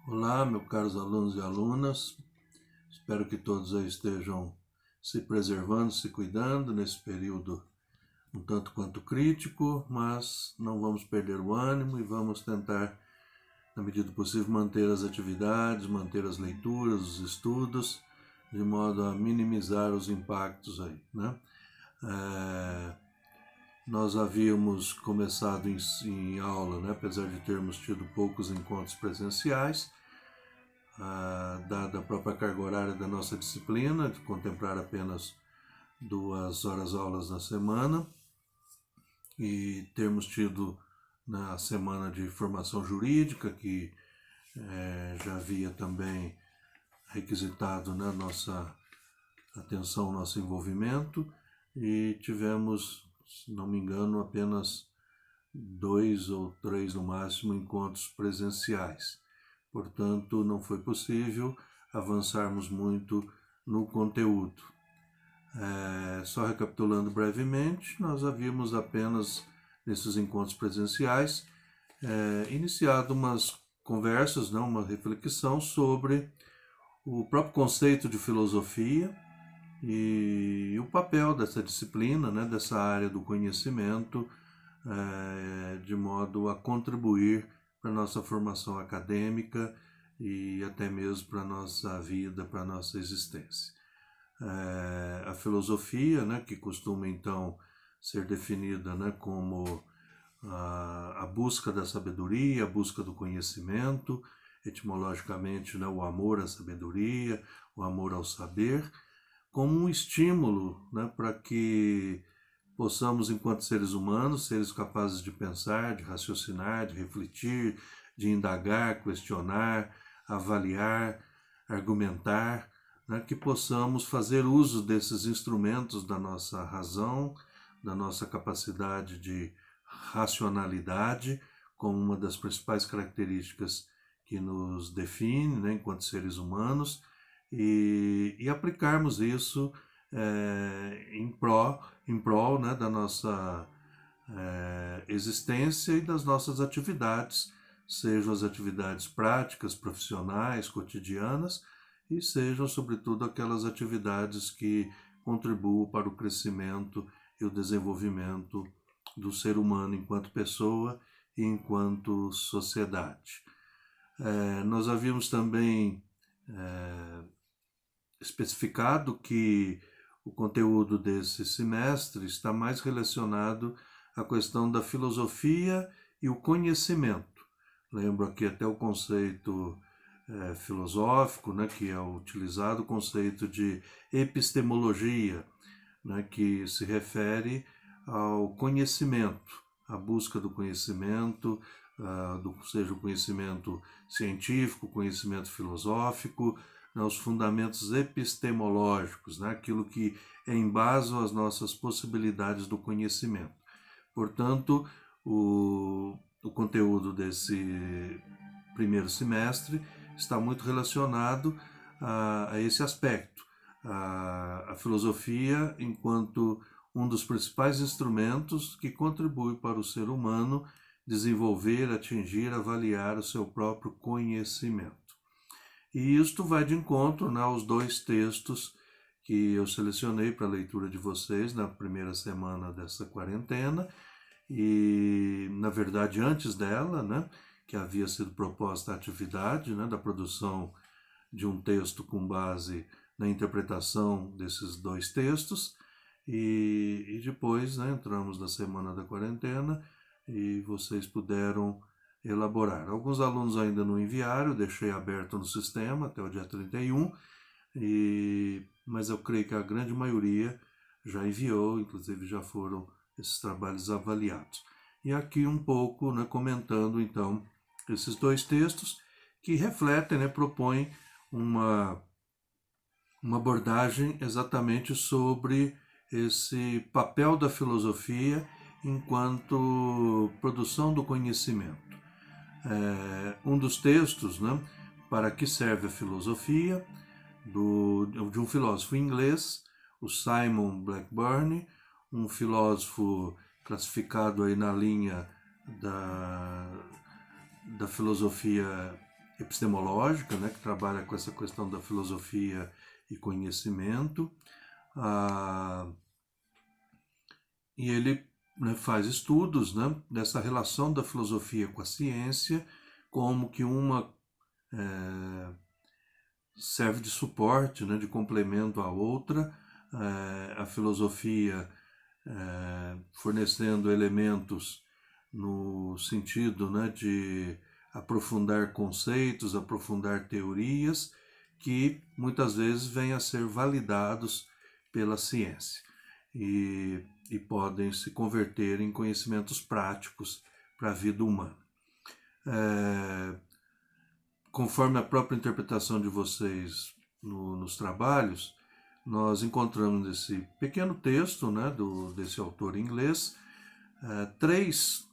Olá, meus caros alunos e alunas. Espero que todos aí estejam se preservando, se cuidando nesse período um tanto quanto crítico, mas não vamos perder o ânimo e vamos tentar, na medida do possível, manter as atividades, manter as leituras, os estudos, de modo a minimizar os impactos aí, né? Nós havíamos começado em aula, né? Apesar de termos tido poucos encontros presenciais, dada a própria carga horária da nossa disciplina, de contemplar apenas 2 horas aulas na semana, e termos tido na semana de formação jurídica, que já havia também requisitado, né, nossa atenção, nosso envolvimento, e tivemos, se não me engano, apenas 2 ou 3 no máximo encontros presenciais. Portanto, não foi possível avançarmos muito no conteúdo. Só recapitulando brevemente, nós havíamos apenas, nesses encontros presenciais, iniciado umas conversas, né, uma reflexão sobre o próprio conceito de filosofia e o papel dessa disciplina, né, dessa área do conhecimento, de modo a contribuir para a nossa formação acadêmica e até mesmo para a nossa vida, para a nossa existência. A filosofia, né, que costuma então ser definida, né, como a busca da sabedoria, a busca do conhecimento, etimologicamente, né, o amor à sabedoria, o amor ao saber, como um estímulo, né, para que possamos, enquanto seres humanos, seres capazes de pensar, de raciocinar, de refletir, de indagar, questionar, avaliar, argumentar, né, que possamos fazer uso desses instrumentos da nossa razão, da nossa capacidade de racionalidade, como uma das principais características que nos define, né, enquanto seres humanos, e aplicarmos isso em prol, né, da nossa existência e das nossas atividades, sejam as atividades práticas, profissionais, cotidianas, e sejam, sobretudo, aquelas atividades que contribuam para o crescimento e o desenvolvimento do ser humano enquanto pessoa e enquanto sociedade. Nós havíamos também especificado que o conteúdo desse semestre está mais relacionado à questão da filosofia e o conhecimento. Lembro aqui até o conceito filosófico, né, que é utilizado, o conceito de epistemologia, né, que se refere ao conhecimento, à busca do conhecimento, seja o conhecimento científico, conhecimento filosófico, né, os fundamentos epistemológicos, né, aquilo que embasa as nossas possibilidades do conhecimento. Portanto, o conteúdo desse primeiro semestre está muito relacionado a esse aspecto. A filosofia enquanto um dos principais instrumentos que contribui para o ser humano desenvolver, atingir, avaliar o seu próprio conhecimento. E isto vai de encontro, né, aos 2 textos que eu selecionei para a leitura de vocês na primeira semana dessa quarentena, e, na verdade, antes dela, né, que havia sido proposta a atividade, né, da produção de um texto com base na interpretação desses 2 textos, e depois, né, entramos na semana da quarentena e vocês puderam elaborar. Alguns alunos ainda não enviaram, eu deixei aberto no sistema até o dia 31, mas eu creio que a grande maioria já enviou, inclusive já foram esses trabalhos avaliados. E aqui um pouco, né, comentando então esses 2 textos que refletem, né, propõem uma abordagem exatamente sobre esse papel da filosofia enquanto produção do conhecimento. Um dos textos, né, Para que serve a filosofia, de um filósofo inglês, o Simon Blackburn, um filósofo classificado aí na linha da filosofia epistemológica, né, que trabalha com essa questão da filosofia e conhecimento. E ele, né, faz estudos, né, dessa relação da filosofia com a ciência, como que uma serve de suporte, né, de complemento à outra, a filosofia fornecendo elementos no sentido, né, de aprofundar conceitos, aprofundar teorias, que muitas vezes vêm a ser validados pela ciência e podem se converter em conhecimentos práticos para a vida humana. Conforme a própria interpretação de vocês nos trabalhos, nós encontramos nesse pequeno texto, né, desse autor inglês, três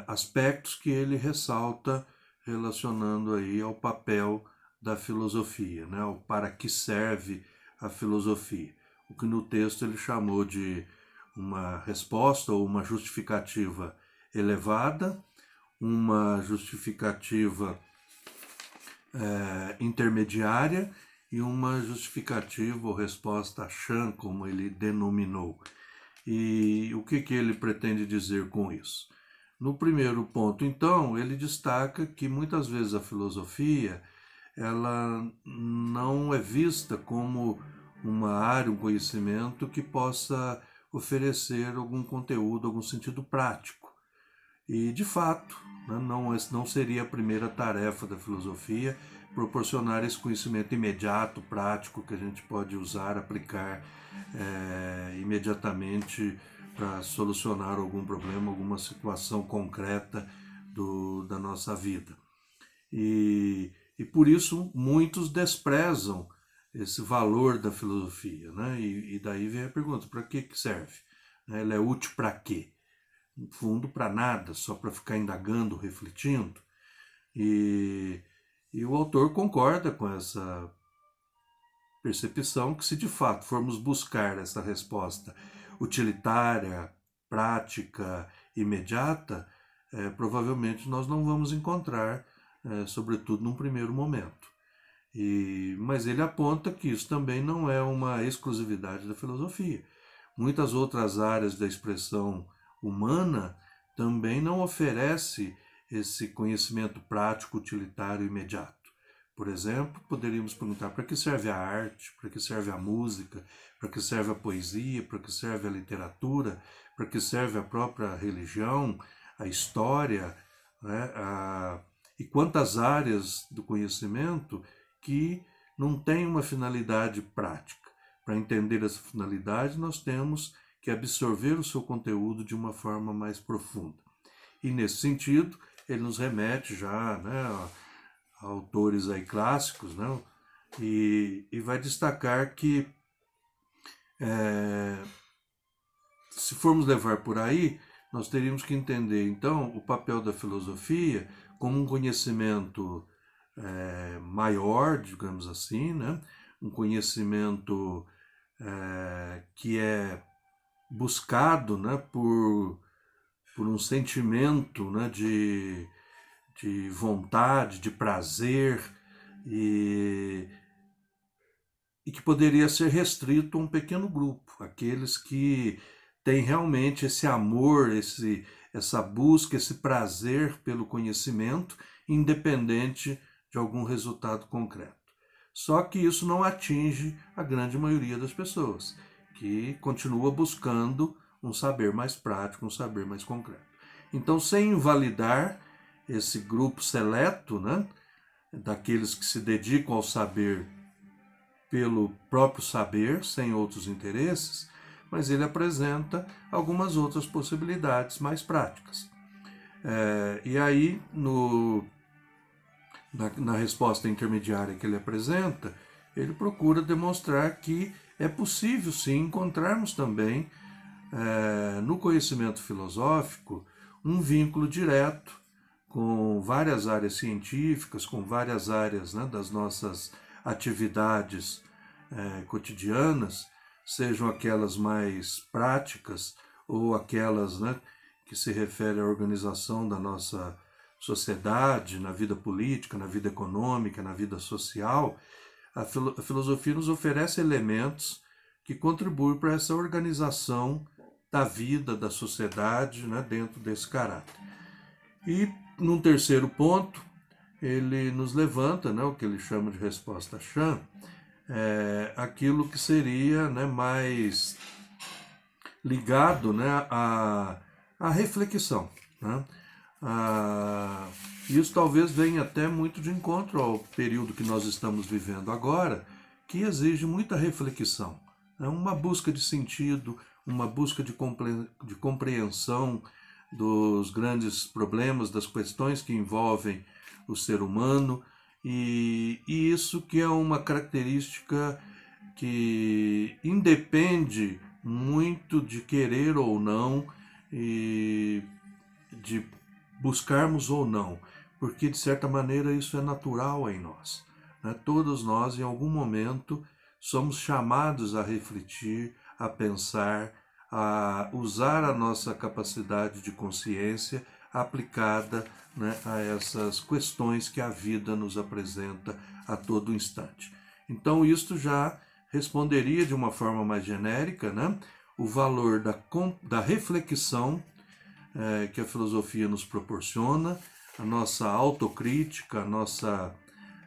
aspectos que ele ressalta relacionando aí ao papel da filosofia, né, o para que serve a filosofia. O que no texto ele chamou de uma resposta ou uma justificativa elevada, uma justificativa intermediária e uma justificativa ou resposta chã, como ele denominou. E o que ele pretende dizer com isso? No primeiro ponto, então, ele destaca que muitas vezes a filosofia ela não é vista como uma área, um conhecimento que possa oferecer algum conteúdo, algum sentido prático. E, de fato, né, não seria a primeira tarefa da filosofia proporcionar esse conhecimento imediato, prático, que a gente pode usar, aplicar imediatamente para solucionar algum problema, alguma situação concreta da nossa vida. E por isso muitos desprezam esse valor da filosofia, né? E daí vem a pergunta, para que serve? Ela é útil para quê? No fundo, para nada, só para ficar indagando, refletindo. E o autor concorda com essa percepção que, se de fato formos buscar essa resposta utilitária, prática, imediata, provavelmente nós não vamos encontrar, sobretudo num primeiro momento. Mas ele aponta que isso também não é uma exclusividade da filosofia. Muitas outras áreas da expressão humana também não oferece esse conhecimento prático, utilitário, imediato. Por exemplo, poderíamos perguntar para que serve a arte, para que serve a música, para que serve a poesia, para que serve a literatura, para que serve a própria religião, a história, né? E quantas áreas do conhecimento que não têm uma finalidade prática. Para entender essa finalidade, nós temos que absorver o seu conteúdo de uma forma mais profunda. E nesse sentido, ele nos remete já, né, a autores aí clássicos, né, e vai destacar que se formos levar por aí, nós teríamos que entender então o papel da filosofia como um conhecimento maior, digamos assim, né, um conhecimento que é buscado, né, por um sentimento, né, de vontade, de prazer, e que poderia ser restrito a um pequeno grupo, aqueles que têm realmente esse amor, essa busca, esse prazer pelo conhecimento, independente de algum resultado concreto. Só que isso não atinge a grande maioria das pessoas, que continua buscando um saber mais prático, um saber mais concreto. Então, sem invalidar esse grupo seleto, né, daqueles que se dedicam ao saber pelo próprio saber, sem outros interesses, mas ele apresenta algumas outras possibilidades mais práticas. E aí, na resposta intermediária que ele apresenta, ele procura demonstrar que é possível sim encontrarmos também no conhecimento filosófico um vínculo direto com várias áreas científicas, com várias áreas, né, das nossas atividades cotidianas, sejam aquelas mais práticas ou aquelas, né, que se referem à organização da nossa sociedade, na vida política, na vida econômica, na vida social, a filosofia nos oferece elementos que contribuem para essa organização da vida, da sociedade, né, dentro desse caráter. E, num terceiro ponto, ele nos levanta, né, o que ele chama de resposta Chan, aquilo que seria, né, mais ligado, né, à reflexão. Né? Isso talvez venha até muito de encontro ao período que nós estamos vivendo agora, que exige muita reflexão, né? Uma busca de sentido, uma busca de compreensão dos grandes problemas, das questões que envolvem o ser humano, e isso que é uma característica que independe muito de querer ou não e de buscarmos ou não, porque de certa maneira isso é natural em nós. Né? Todos nós, em algum momento, somos chamados a refletir, a pensar, a usar a nossa capacidade de consciência aplicada, né, a essas questões que a vida nos apresenta a todo instante. Então, isto já responderia de uma forma mais genérica, né, o valor da reflexão que a filosofia nos proporciona, a nossa autocrítica, a nossa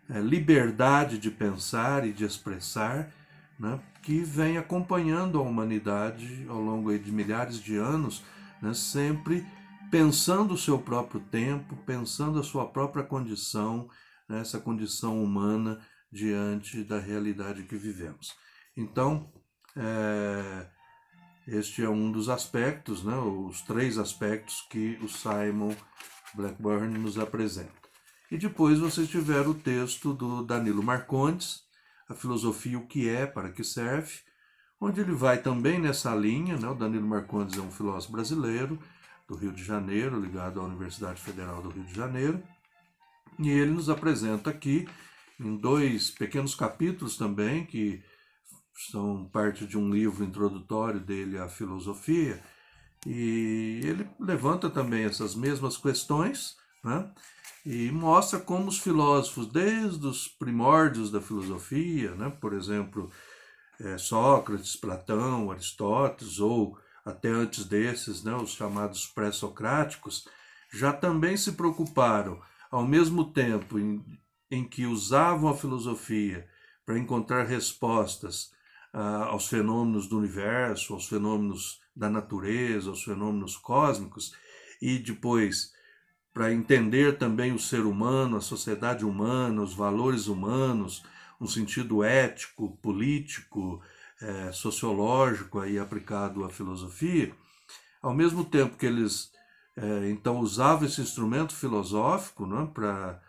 liberdade de pensar e de expressar, né, que vem acompanhando a humanidade ao longo de milhares de anos, né, sempre pensando o seu próprio tempo, pensando a sua própria condição, né, essa condição humana diante da realidade que vivemos. Então, este é um dos aspectos, né, os 3 aspectos que o Simon Blackburn nos apresenta. E depois vocês tiveram o texto do Danilo Marcondes, A Filosofia, o que é, para que serve, onde ele vai também nessa linha, né? O Danilo Marcondes é um filósofo brasileiro, do Rio de Janeiro, ligado à Universidade Federal do Rio de Janeiro, e ele nos apresenta aqui, em 2 pequenos capítulos também, que são parte de um livro introdutório dele à filosofia, e ele levanta também essas mesmas questões, né? E mostra como os filósofos, desde os primórdios da filosofia, né? Por exemplo, Sócrates, Platão, Aristóteles, ou até antes desses, né, os chamados pré-socráticos, já também se preocuparam, ao mesmo tempo em que usavam a filosofia para encontrar respostas aos fenômenos do universo, aos fenômenos da natureza, aos fenômenos cósmicos, e depois para entender também o ser humano, a sociedade humana, os valores humanos, um sentido ético, político, sociológico aí aplicado à filosofia, ao mesmo tempo que eles então usavam esse instrumento filosófico, né, para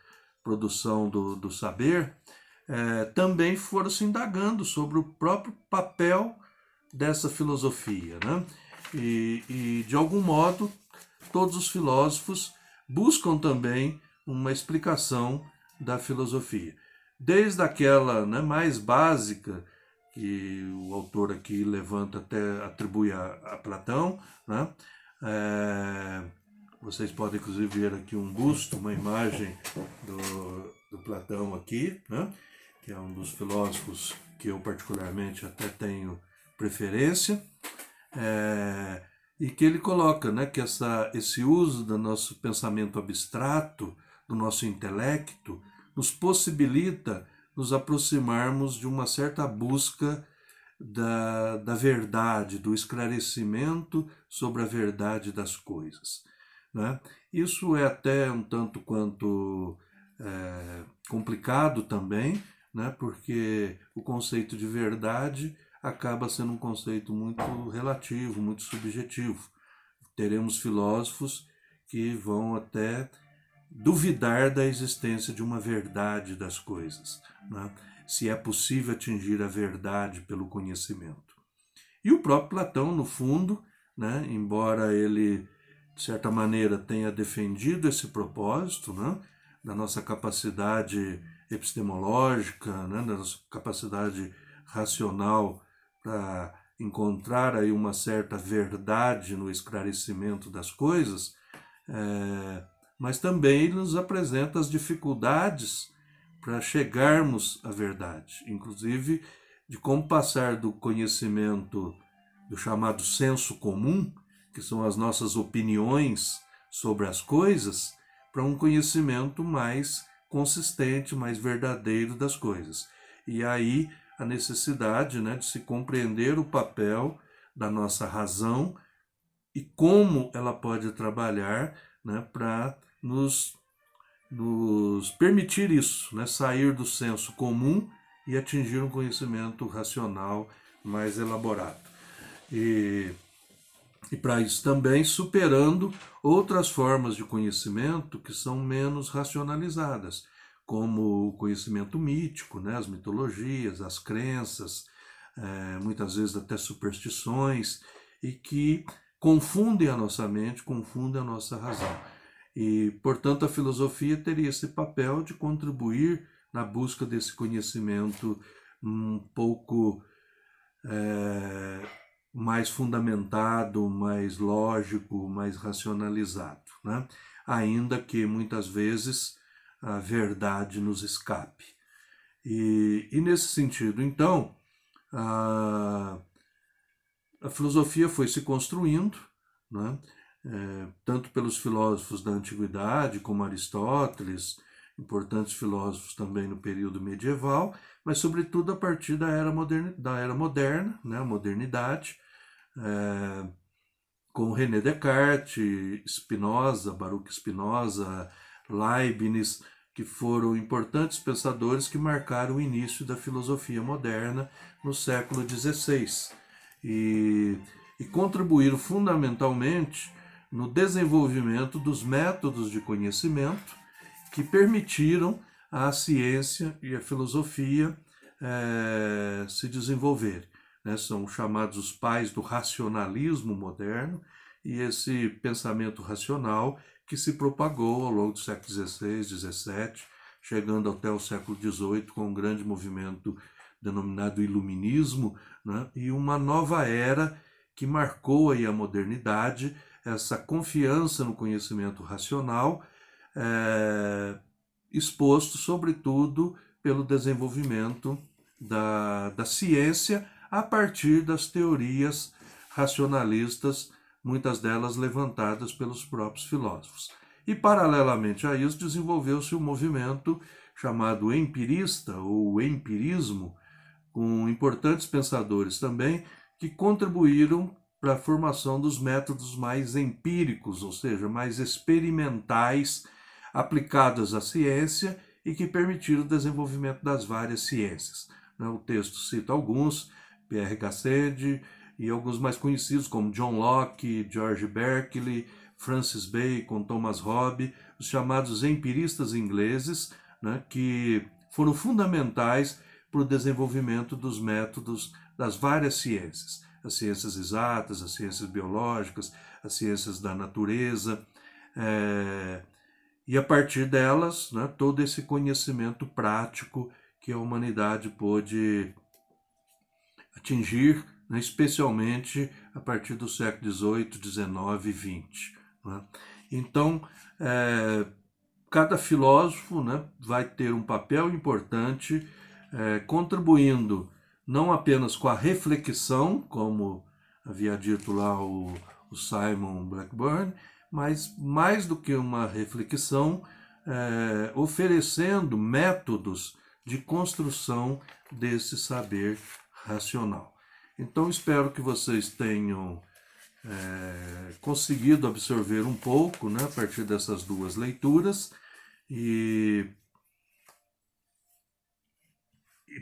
produção do saber, também foram se indagando sobre o próprio papel dessa filosofia. Né? E, de algum modo, todos os filósofos buscam também uma explicação da filosofia. Desde aquela, né, mais básica, que o autor aqui levanta até atribui a Platão, né? Vocês podem inclusive ver aqui um busto, uma imagem do Platão aqui, né? Que é um dos filósofos que eu particularmente até tenho preferência, e que ele coloca, né, que esse uso do nosso pensamento abstrato, do nosso intelecto, nos possibilita nos aproximarmos de uma certa busca da verdade, do esclarecimento sobre a verdade das coisas. Né? Isso é até um tanto quanto complicado também, né? Porque o conceito de verdade acaba sendo um conceito muito relativo, muito subjetivo. Teremos filósofos que vão até duvidar da existência de uma verdade das coisas, né? Se é possível atingir a verdade pelo conhecimento. E o próprio Platão, no fundo, né, embora ele, de certa maneira, tenha defendido esse propósito, né, da nossa capacidade epistemológica, né, da nossa capacidade racional para encontrar aí uma certa verdade no esclarecimento das coisas, mas também ele nos apresenta as dificuldades para chegarmos à verdade, inclusive de como passar do conhecimento do chamado senso comum, que são as nossas opiniões sobre as coisas, para um conhecimento mais consistente, mais verdadeiro das coisas. E aí a necessidade, né, de se compreender o papel da nossa razão e como ela pode trabalhar, né, para nos permitir isso, né, sair do senso comum e atingir um conhecimento racional mais elaborado. E para isso também superando outras formas de conhecimento que são menos racionalizadas, como o conhecimento mítico, né, as mitologias, as crenças, muitas vezes até superstições, e que confundem a nossa mente, confundem a nossa razão. E, portanto, a filosofia teria esse papel de contribuir na busca desse conhecimento um pouco mais fundamentado, mais lógico, mais racionalizado, né? Ainda que muitas vezes a verdade nos escape. E nesse sentido, então, a filosofia foi se construindo, né? Tanto pelos filósofos da antiguidade, como Aristóteles, importantes filósofos também no período medieval, mas sobretudo a partir da era moderna, né? A modernidade, com René Descartes, Spinoza, Baruch Spinoza, Leibniz, que foram importantes pensadores que marcaram o início da filosofia moderna no século XVI e contribuíram fundamentalmente no desenvolvimento dos métodos de conhecimento que permitiram a ciência e a filosofia se desenvolverem. Né? São chamados os pais do racionalismo moderno, e esse pensamento racional que se propagou ao longo do século XVI, XVII, chegando até o século XVIII com um grande movimento denominado Iluminismo, né? E uma nova era que marcou aí a modernidade, essa confiança no conhecimento racional, exposto sobretudo pelo desenvolvimento da ciência a partir das teorias racionalistas, muitas delas levantadas pelos próprios filósofos. E, paralelamente a isso, desenvolveu-se um movimento chamado empirista, ou empirismo, com importantes pensadores também, que contribuíram para a formação dos métodos mais empíricos, ou seja, mais experimentais, aplicados à ciência e que permitiram o desenvolvimento das várias ciências. O texto cita alguns, Pierre Gassendi, e alguns mais conhecidos como John Locke, George Berkeley, Francis Bacon, Thomas Hobbes, os chamados empiristas ingleses, né, que foram fundamentais para o desenvolvimento dos métodos das várias ciências, as ciências exatas, as ciências biológicas, as ciências da natureza, e a partir delas, né, todo esse conhecimento prático que a humanidade pôde atingir, né, especialmente a partir do século XVIII, XIX e XX. Né? Então, cada filósofo, né, vai ter um papel importante, contribuindo não apenas com a reflexão, como havia dito lá o Simon Blackburn, mas mais do que uma reflexão, oferecendo métodos de construção desse saber racional. Então, espero que vocês tenham conseguido absorver um pouco, né, a partir dessas duas leituras, e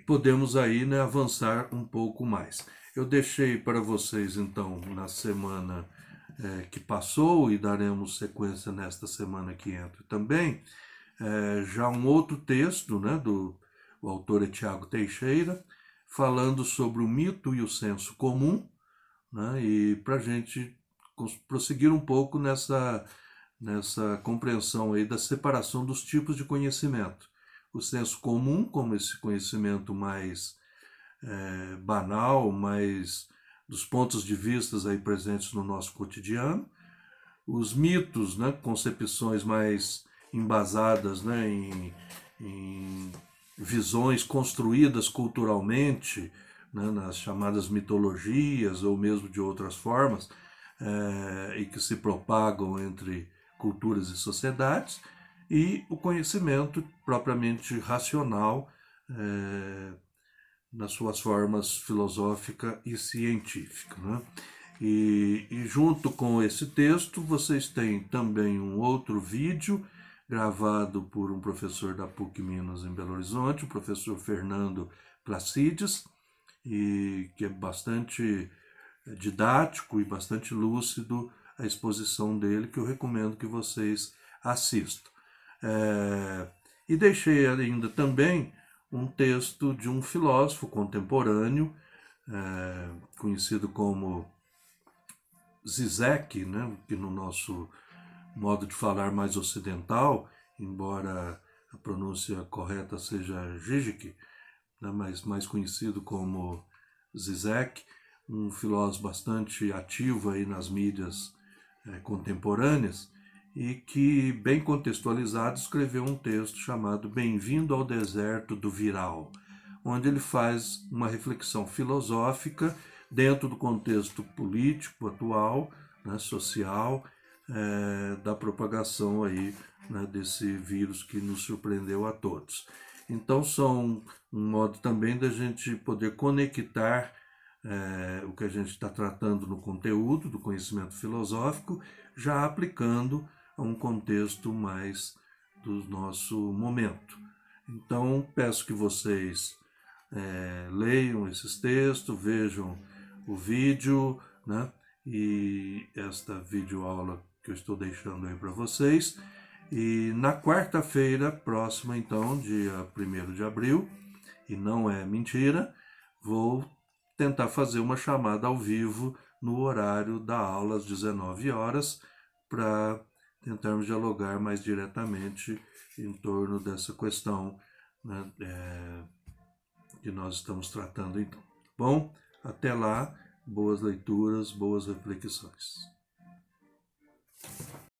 podemos aí, né, avançar um pouco mais. Eu deixei para vocês, então, na semana que passou, e daremos sequência nesta semana que entra também, já um outro texto, né, o autor é Tiago Teixeira, falando sobre o mito e o senso comum, né, e para a gente prosseguir um pouco nessa compreensão aí da separação dos tipos de conhecimento. O senso comum, como esse conhecimento mais banal, mais dos pontos de vista aí presentes no nosso cotidiano, os mitos, né, concepções mais embasadas, né, em visões construídas culturalmente, né, nas chamadas mitologias ou mesmo de outras formas, e que se propagam entre culturas e sociedades, e o conhecimento propriamente racional, nas suas formas filosófica e científica. Né? E junto com esse texto, vocês têm também um outro vídeo gravado por um professor da PUC Minas em Belo Horizonte, o professor Fernando Placides, e que é bastante didático e bastante lúcido a exposição dele, que eu recomendo que vocês assistam. E deixei ainda também um texto de um filósofo contemporâneo, conhecido como Zizek, né, que no nosso modo de falar mais ocidental, embora a pronúncia correta seja Zizek, né, mas mais conhecido como Zizek, um filósofo bastante ativo aí nas mídias contemporâneas, e que, bem contextualizado, escreveu um texto chamado Bem-vindo ao Deserto do Viral, onde ele faz uma reflexão filosófica dentro do contexto político atual, né, social, da propagação aí, né, desse vírus que nos surpreendeu a todos. Então são um modo também da gente poder conectar o que a gente está tratando no conteúdo do conhecimento filosófico, já aplicando a um contexto mais do nosso momento. Então peço que vocês leiam esses textos, vejam o vídeo, né? E esta videoaula que eu estou deixando aí para vocês. E na quarta-feira próxima, então, dia 1º de abril, e não é mentira, vou tentar fazer uma chamada ao vivo no horário da aula às 19 horas, para tentarmos dialogar mais diretamente em torno dessa questão, né, que nós estamos tratando então. Bom, até lá, boas leituras, boas reflexões.